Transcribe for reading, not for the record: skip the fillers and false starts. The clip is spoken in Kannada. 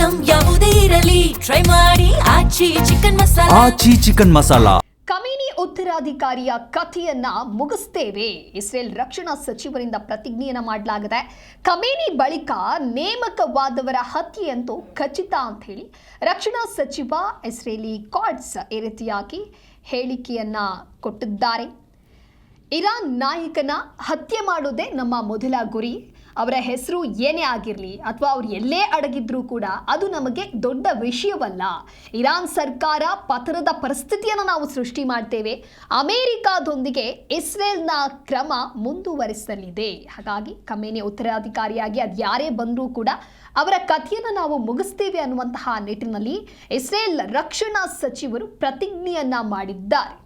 ಐಟಂ ಯಾವುದೇ ಇರಲಿ ಟ್ರೈ ಮಾಡಿ ಆಚಿ ಚಿಕನ್ ಮಸಾಲಾ. ಖಮೇನಿ ಉತ್ತರಾಧಿಕಾರಿಯ ಕಥೆಯನ್ನ ಮುಗಿಸ್ತೇವೆ. ಇಸ್ರೇಲ್ ರಕ್ಷಣಾ ಸಚಿವರಿಂದ ಪ್ರತಿಜ್ಞೆಯನ್ನ ಮಾಡಲಾಗಿದೆ. ಖಮೇನಿ ಬಳಿಕ ನೇಮಕವಾದವರ ಹತ್ಯೆಯಂತೂ ಖಚಿತ ಅಂತ ಹೇಳಿ ರಕ್ಷಣಾ ಸಚಿವ ಇಸ್ರೇಲಿ ಕಾಟ್ಸ್ ಈ ರೀತಿಯಾಗಿ ಹೇಳಿಕೆಯನ್ನ ಕೊಟ್ಟಿದ್ದಾರೆ. ಇರಾನ್ ನಾಯಕನ ಹತ್ಯೆ ಮಾಡೋದೇ ನಮ್ಮ ಮೊದಲ ಗುರಿ. ಅವರ ಹೆಸರು ಏನೇ ಆಗಿರಲಿ ಅಥವಾ ಅವ್ರು ಎಲ್ಲೇ ಅಡಗಿದ್ರೂ ಕೂಡ ಅದು ನಮಗೆ ದೊಡ್ಡ ವಿಷಯವಲ್ಲ. ಇರಾನ್ ಸರ್ಕಾರ ಪತನದ ಪರಿಸ್ಥಿತಿಯನ್ನು ನಾವು ಸೃಷ್ಟಿ ಮಾಡ್ತೇವೆ. ಅಮೆರಿಕಾದೊಂದಿಗೆ ಇಸ್ರೇಲ್ನ ಕ್ರಮ ಮುಂದುವರಿಸಲಿದೆ. ಹಾಗಾಗಿ ಖಮೇನಿ ಉತ್ತರಾಧಿಕಾರಿಯಾಗಿ ಅದು ಯಾರೇ ಬಂದರೂ ಕೂಡ ಅವರ ಕಥೆಯನ್ನು ನಾವು ಮುಗಿಸ್ತೇವೆ ಅನ್ನುವಂತಹ ನಿಟ್ಟಿನಲ್ಲಿ ಇಸ್ರೇಲ್ ರಕ್ಷಣಾ ಸಚಿವರು ಪ್ರತಿಜ್ಞೆಯನ್ನ ಮಾಡಿದ್ದಾರೆ.